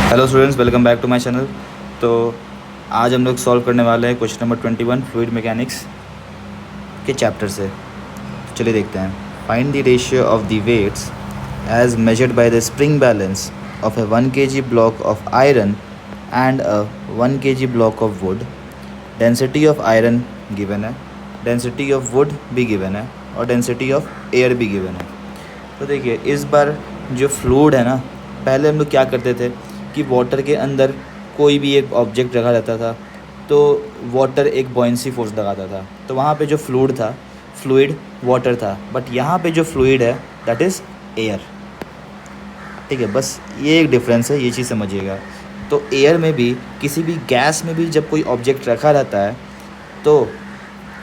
Hello students, welcome back to my channel. तो आज हम लोग सॉल्व करने वाले हैं क्वेश्चन नंबर 21 फ्लूइड मैकेनिक्स के चैप्टर से। तो चलिए देखते हैं। Find the ratio of the weights as measured by the spring balance of a 1 kg block of iron and a 1 kg block of wood. Density of iron given है, density of wood भी given है और density of air भी given है। तो देखिए, इस बार जो फ्लूइड है ना, पहले हम लोग क्या करते थे कि वाटर के अंदर कोई भी एक ऑब्जेक्ट रखा रहता था तो वाटर एक बॉयंसी फोर्स लगाता था, तो वहाँ पे जो फ्लूइड वाटर था, बट यहाँ पे जो फ्लूइड है दैट इज़ एयर। ठीक है, बस ये एक डिफरेंस है, ये चीज़ समझिएगा। तो एयर में भी, किसी भी गैस में भी जब कोई ऑब्जेक्ट रखा रहता है तो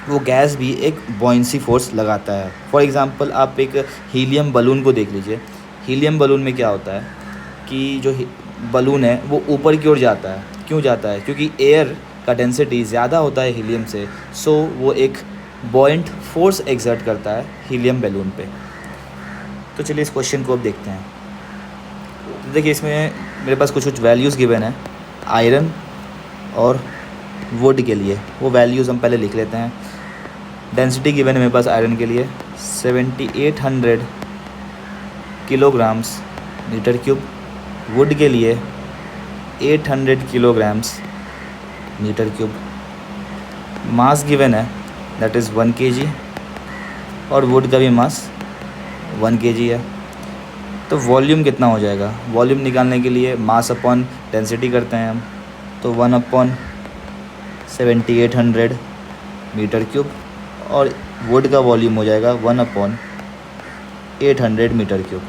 वो गैस भी एक बॉयंसी फोर्स लगाता है। फॉर एग्ज़ाम्पल, आप एक हीलियम बलून को देख लीजिए। हीलियम बलून में क्या होता है कि जो बलून है वो ऊपर की ओर जाता है। क्यों जाता है? क्योंकि एयर का डेंसिटी ज़्यादा होता है हीलियम से, सो वो एक बॉयंट फोर्स एक्सर्ट करता है हीलियम बलून पे। तो चलिए इस क्वेश्चन को अब देखते हैं। तो देखिए, इसमें मेरे पास कुछ वैल्यूज़ गिवन है आयरन और वुड के लिए। वो वैल्यूज़ हम पहले लिख लेते हैं। डेंसिटी गिवन है मेरे पास आयरन के लिए 7800 किलोग्राम्स मीटर क्यूब, वुड के लिए 800 kilograms metre cube. Mass given है दैट इज़ 1 kg और वुड का भी मास 1 kg है। तो वॉल्यूम कितना हो जाएगा? वॉल्यूम निकालने के लिए मास अपॉन डेंसिटी करते हैं हम, तो 1/7800 मीटर क्यूब और वुड का वॉल्यूम हो जाएगा 1/800 मीटर क्यूब।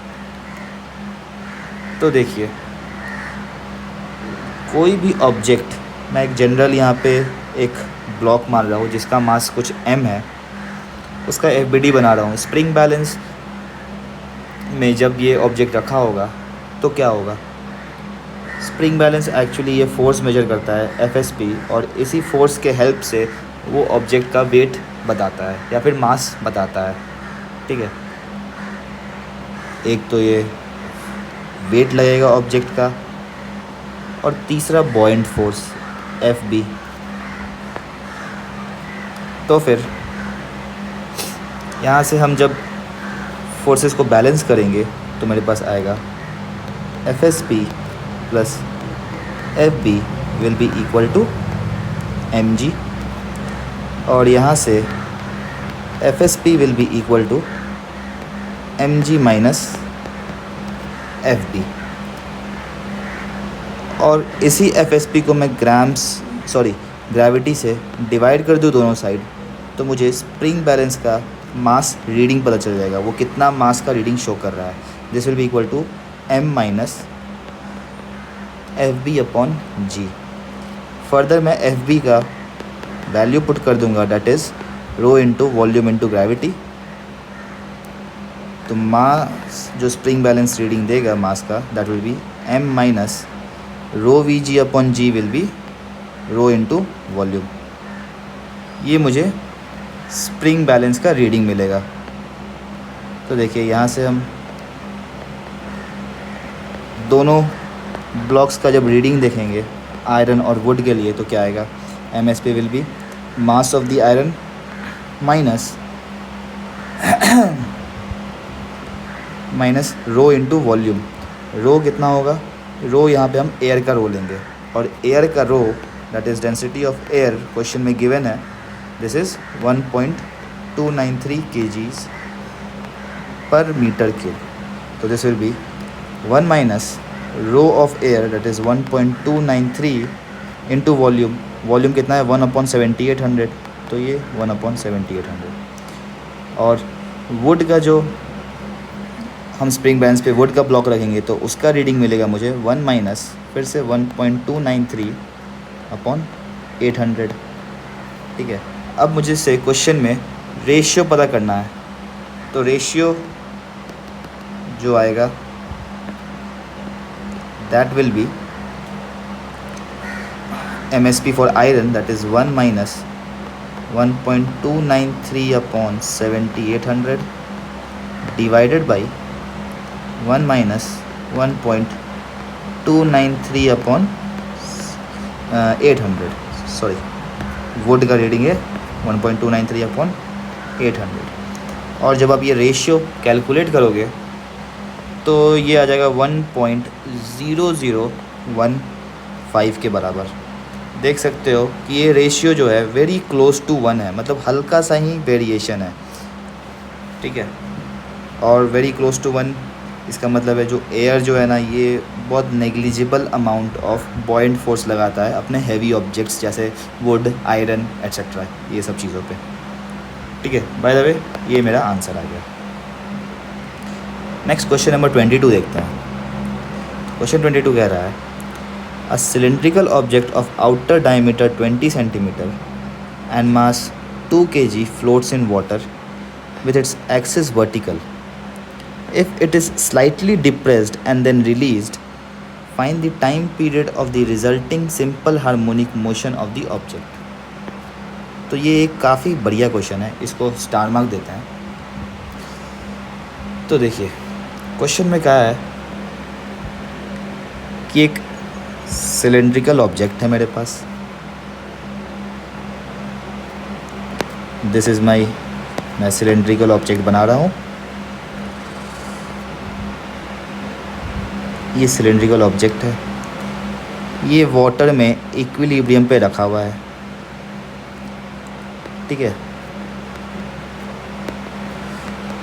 तो देखिए, कोई भी ऑब्जेक्ट, मैं एक जनरल यहाँ पे एक ब्लॉक मान रहा हूँ जिसका मास कुछ m है, उसका FBD बना रहा हूँ। स्प्रिंग बैलेंस में जब ये ऑब्जेक्ट रखा होगा तो क्या होगा? स्प्रिंग बैलेंस एक्चुअली ये फोर्स मेजर करता है FSP, और इसी फोर्स के हेल्प से वो ऑब्जेक्ट का वेट बताता है या फिर मास बताता है। ठीक है, एक तो ये वेट लगेगा ऑब्जेक्ट का और तीसरा बॉयंट फोर्स FB। तो फिर यहाँ से हम जब फोर्सेस को बैलेंस करेंगे तो मेरे पास आएगा FSP plus FB will be equal to mg, और यहाँ से FSP will be equal to mg minus FB। और इसी FSP को मैं ग्रेविटी से डिवाइड कर दूँ दोनों साइड, तो मुझे स्प्रिंग बैलेंस का मास रीडिंग पता चल जाएगा, वो कितना मास का रीडिंग शो कर रहा है। This will be equal to m minus FB upon g। Further मैं FB का वैल्यू पुट कर दूंगा, that is rho into volume into gravity. तो मास जो स्प्रिंग बैलेंस रीडिंग देगा मास का, that will be m minus rho Vg upon g will be rho into volume. ये मुझे स्प्रिंग बैलेंस का रीडिंग मिलेगा। तो देखिए, यहाँ से हम दोनों ब्लॉक्स का जब रीडिंग देखेंगे आयरन और वुड के लिए, तो क्या आएगा? MSP will be mass of the iron minus rho into volume. Rho कितना होगा? रो यहाँ पे हम एयर का रो लेंगे, और एयर का rho that is density of air question में गिवन है, this is 1.293 kgs per metre cube. तो this will be 1 minus rho of air that is 1.293 into volume. Volume कितना है? 1/7800, तो ये 1/7800। और वुड का जो हम स्प्रिंग बैलेंस पे वुड का ब्लॉक रखेंगे तो उसका रीडिंग मिलेगा मुझे 1 माइनस फिर से 1.293/800। ठीक है, अब मुझे से क्वेश्चन में रेशियो पता करना है। तो रेशियो जो आएगा that will B MSP for iron that is 1 minus 1.293/7800 divided by 1 minus 1.293 1.293 upon 800, sorry would का रीडिंग है 1.293 अपॉन 800। और जब आप ये रेशियो कैलकुलेट करोगे तो ये आ जाएगा 1.0015 के बराबर। देख सकते हो कि ये रेशियो जो है वेरी क्लोज टू 1 है, मतलब हल्का सा ही वेरिएशन है, ठीक है। और वेरी क्लोज टू 1 इसका मतलब है जो एयर जो है ना, ये बहुत negligible amount of buoyant force लगाता है अपने हैवी ऑब्जेक्ट्स जैसे वुड, आयरन एट्सेट्रा, ये सब चीज़ों पे, ठीक है। बाय द वे ये मेरा आंसर आ गया। नेक्स्ट क्वेश्चन नंबर 22 देखते हैं। क्वेश्चन 22 कह रहा है a cylindrical object of outer diameter 20 centimetre and mass 2 kg floats in water with its axis vertical. If it is slightly depressed and then released, find the time period of the resulting simple harmonic motion of the object. तो ये एक काफ़ी बढ़िया question है, इसको star mark देते हैं। तो देखिए क्वेश्चन में कहा है कि एक सिलेंड्रिकल ऑब्जेक्ट है मेरे पास, दिस इज़ माई, मैं सिलेंड्रिकल ऑब्जेक्ट बना रहा हूँ। ये सिलेंड्रिकल ऑब्जेक्ट है, ये वाटर में इक्विलिब्रियम पे रखा हुआ है, ठीक है,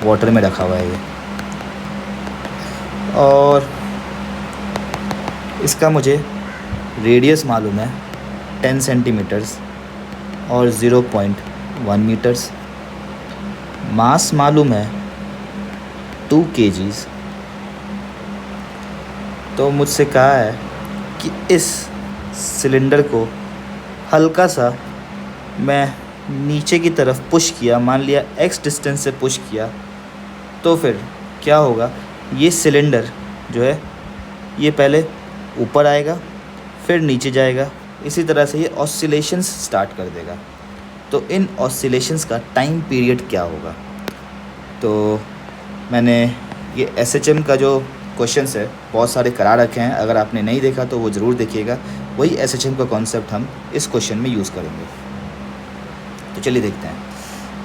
वाटर में रखा हुआ है ये। और इसका मुझे रेडियस मालूम है 10 सेंटीमीटर्स और 0.1 मीटर्स। मास मालूम है 2 kgs। तो मुझसे कहा है कि इस सिलेंडर को हल्का सा मैं नीचे की तरफ पुश किया, मान लिया x डिस्टेंस से पुश किया, तो फिर क्या होगा, ये सिलेंडर जो है ये पहले ऊपर आएगा फिर नीचे जाएगा, इसी तरह से ये ऑसिलेशंस स्टार्ट कर देगा। तो इन ऑसिलेशंस का टाइम पीरियड क्या होगा। तो मैंने ये SHM का जो क्वेश्चंस है बहुत सारे करा रखे हैं, अगर आपने नहीं देखा तो वो ज़रूर देखिएगा, वही SHM का कॉन्सेप्ट हम इस क्वेश्चन में यूज़ करेंगे। तो चलिए देखते हैं।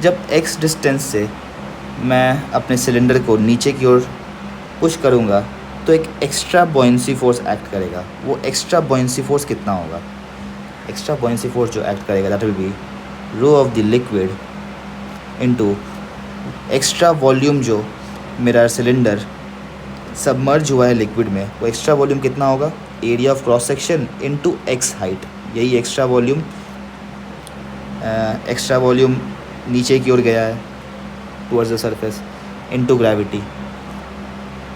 जब x डिस्टेंस से मैं अपने सिलेंडर को नीचे की ओर पुश करूँगा तो एक एक्स्ट्रा बॉयंसी फोर्स एक्ट करेगा। वो एक्स्ट्रा बॉयंसी फोर्स कितना होगा, एक्स्ट्रा बॉयंसी फोर्स जो एक्ट करेगा that will be rho of the liquid into extra volume जो मेरा सिलेंडर सबमर्ज हुआ है लिक्विड में, वो एक्स्ट्रा वॉल्यूम कितना होगा, area of cross section into x height. यही एक्स्ट्रा वॉल्यूम नीचे की ओर गया है towards the surface into gravity.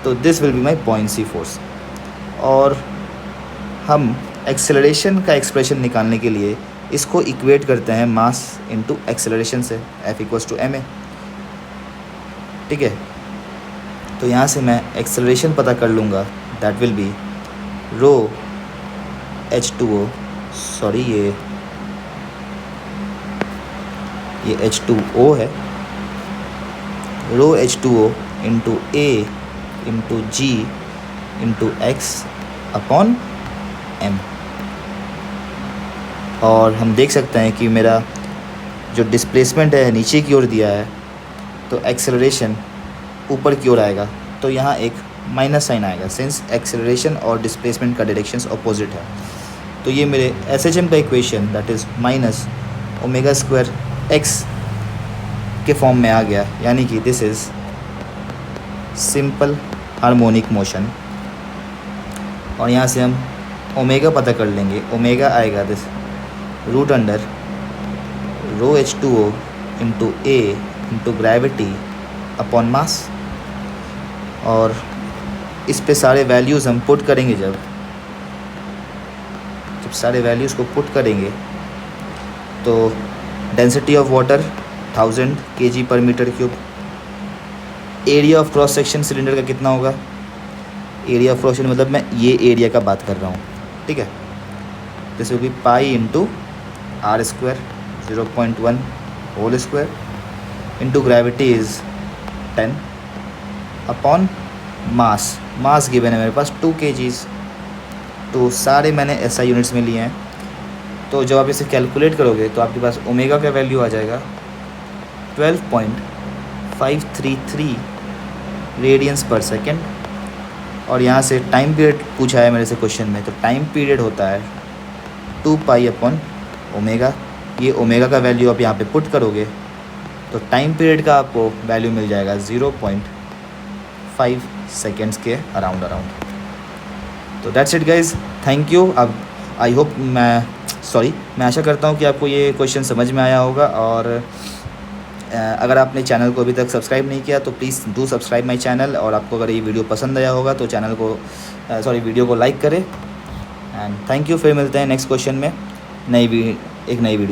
तो this will be my buoyancy force. और हम एक्सेलरेशन का एक्सप्रेशन निकालने के लिए इसको इक्वेट करते हैं मास इनटू एक्सेलरेशन से, F = ma, ठीक है। तो यहाँ से मैं एक्सेलरेशन पता कर लूँगा, that will be rho H2O, sorry ये H2O है, rho H2O into A into G into X upon M। और हम देख सकते हैं कि मेरा जो डिस्प्लेसमेंट है नीचे की ओर दिया है, तो एक्सेलरेशन ऊपर की ओर आएगा, तो यहाँ एक माइनस साइन आएगा सिंस एक्सेलरेशन और डिस्प्लेसमेंट का डायरेक्शंस अपोजिट है। तो ये मेरे SHM का equation that is minus omega square x के फॉर्म में आ गया, यानी कि this is simple harmonic motion. और यहाँ से हम ओमेगा पता कर लेंगे, ओमेगा आएगा this root under rho H2O into A into gravity upon mass. और इस पे सारे वैल्यूज़ हम पुट करेंगे, जब सारे वैल्यूज़ को पुट करेंगे तो density of water 1000 kg/m³। Area of cross section cylinder का कितना होगा, एरिया ऑफ क्रॉस सेक्शन मतलब मैं ये एरिया का बात कर रहा हूँ, ठीक है। This will be pi into r² 0.1 whole square into gravity is 10 upon mass given है मेरे पास 2 kgs। तो सारे मैंने SI यूनिट्स में लिए हैं। तो जब आप इसे कैलकुलेट करोगे तो आपके पास ओमेगा का वैल्यू आ जाएगा 12.533 रेडियंस पर सेकेंड। और यहाँ से टाइम पीरियड पूछा है मेरे से क्वेश्चन में, तो टाइम पीरियड होता है 2 पाई अपॉन ओमेगा। ये ओमेगा का वैल्यू आप यहाँ पे पुट करोगे तो टाइम पीरियड का आपको वैल्यू मिल जाएगा 0.5 सेकेंड्स के अराउंड। तो that's it guys, thank you. अब आई होप मैं आशा करता हूँ कि आपको ये क्वेश्चन समझ में आया होगा। और अगर आपने चैनल को अभी तक सब्सक्राइब नहीं किया तो please do subscribe my channel. और आपको अगर ये वीडियो पसंद आया होगा तो वीडियो को लाइक करें। And thank you. फिर मिलते हैं नेक्स्ट क्वेश्चन में एक नई वीडियो